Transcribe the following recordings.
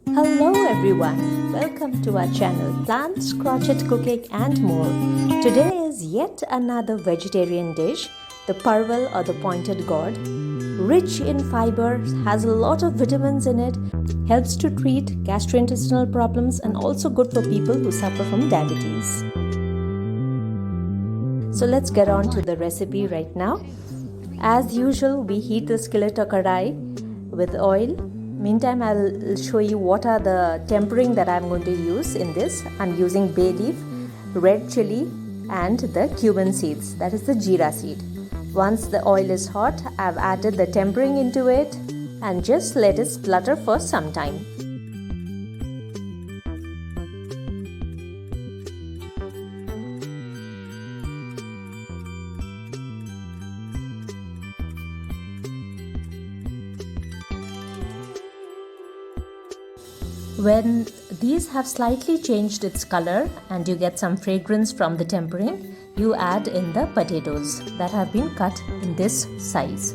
Hello everyone, welcome to our channel Plants, Crochet Cooking and more. Today is yet another vegetarian dish, the parwal or the pointed gourd. Rich in fiber, has a lot of vitamins in it, helps to treat gastrointestinal problems and also good for people who suffer from diabetes. So let's get on to the recipe right now. As usual, we heat the skillet or karai with oil. Meantime, I'll show you what are the tempering that I'm going to use in this. I'm using bay leaf, red chili and the cumin seeds, that is the jeera seed. Once the oil is hot, I've added the tempering into it and just let it splutter for some time. When these have slightly changed its color and you get some fragrance from the tempering, you add in the potatoes that have been cut in this size.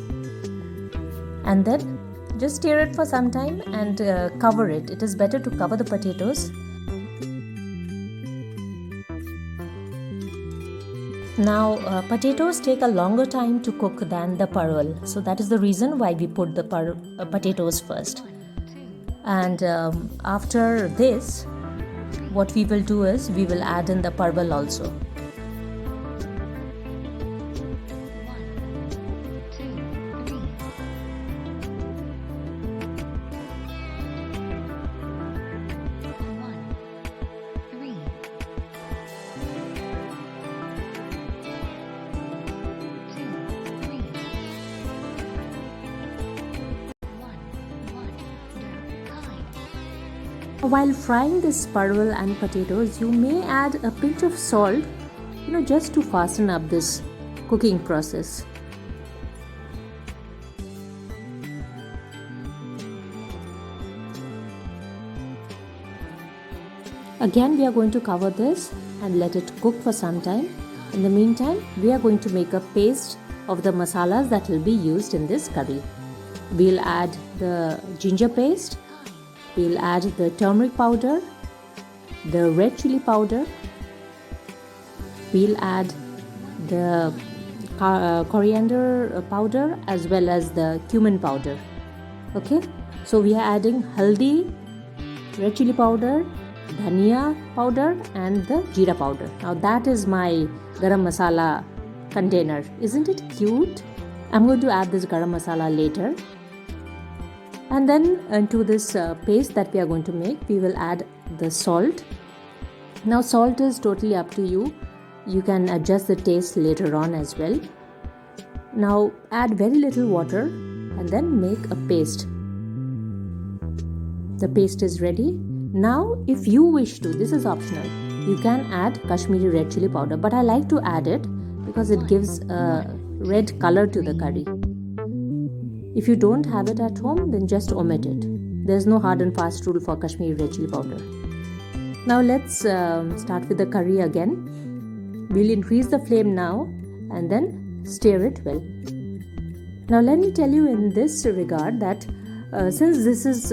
And then just stir it for some time and cover it. It is better to cover the potatoes. Now potatoes take a longer time to cook than the parwal, so that is the reason why we put the potatoes first. And after this, what we will do is we will add in the parwal also. While frying this parwal and potatoes, you may add a pinch of salt, just to fasten up this cooking process. Again, we are going to cover this and let it cook for some time. In the meantime, we are going to make a paste of the masalas that will be used in this curry. We'll add the ginger paste. We'll add the turmeric powder, the red chili powder, we'll add the coriander powder as well as the cumin powder. Okay, so we are adding haldi, red chili powder, dhania powder and the jeera powder. Now that is my garam masala container. Isn't it cute? I'm going to add this garam masala later. And then into this paste that we are going to make, we will add the salt. Now salt is totally up to you. You can adjust the taste later on as well. Now add very little water and then make a paste. The paste is ready. Now if you wish to, this is optional, you can add Kashmiri red chili powder. But I like to add it because it gives a red color to the curry. If you don't have it at home, then just omit it. There's no hard and fast rule for Kashmiri red chili powder. Now let's start with the curry again. We'll increase the flame now and then stir it well. Now let me tell you in this regard that since this is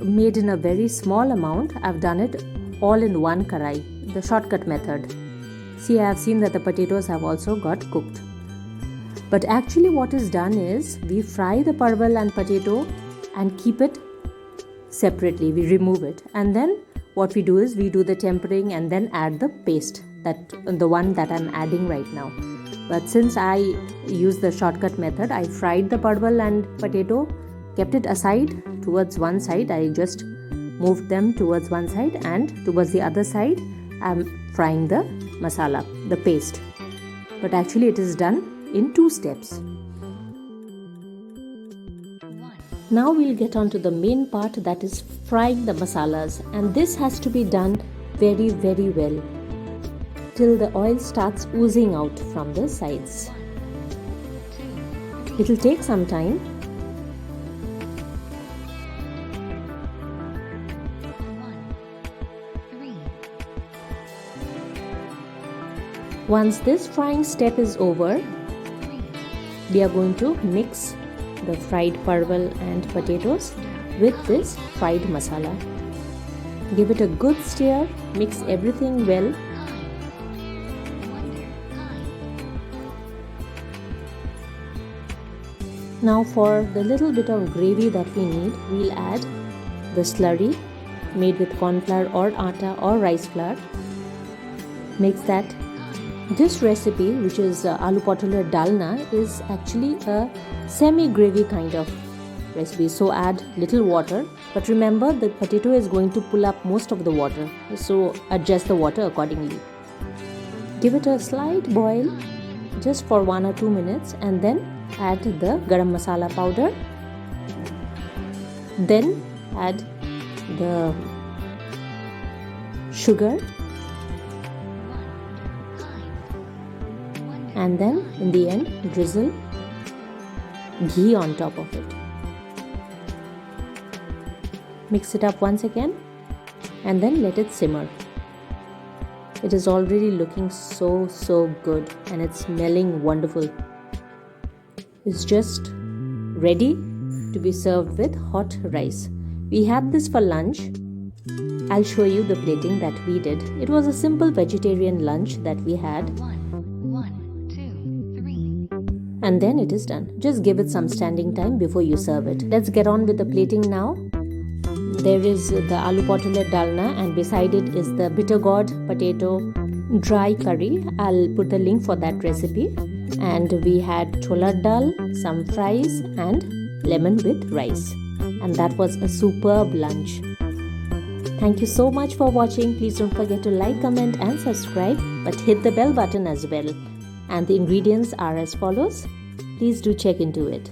made in a very small amount, I've done it all in one karai, the shortcut method. See, I have seen that the potatoes have also got cooked. But actually what is done is we fry the parwal and potato and keep it separately. We remove it. And then what we do is we do the tempering and then add the paste, the one that I'm adding right now. But since I use the shortcut method, I fried the parwal and potato, kept it aside towards one side. I just moved them towards one side and towards the other side I'm frying the masala, the paste. But actually it is done in two steps. Now we'll get on to the main part, that is frying the masalas, and this has to be done very well till the oil starts oozing out from the sides. It will take some time. Once this frying step is over, we are going to mix the fried parwal and potatoes with this fried masala. Give it a good stir, mix everything well. Now for the little bit of gravy that we need, we'll add the slurry made with corn flour or atta or rice flour. Mix that. This recipe, which is aloopotol dalna, is actually a semi-gravy kind of recipe. So add little water, but remember the potato is going to pull up most of the water, so adjust the water accordingly. Give it a slight boil just for 1 or 2 minutes and then add the garam masala powder. Then add the sugar, and then in the end drizzle ghee on top of it. Mix it up once again and then let it simmer. It is already looking so good and it's smelling wonderful. It's just ready to be served with hot rice. We had this for lunch. I'll show you the plating that we did. It was a simple vegetarian lunch that we had. And then it is done. Just give it some standing time before you serve it. Let's get on with the plating now. There is the aloopotol dalna and beside it is the bittergourd potato dry curry. I'll put the link for that recipe. And we had cholar dal, some fries and lemon with rice. And that was a superb lunch. Thank you so much for watching. Please don't forget to like, comment and subscribe, but hit the bell button as well. And the ingredients are as follows. Please do check into it.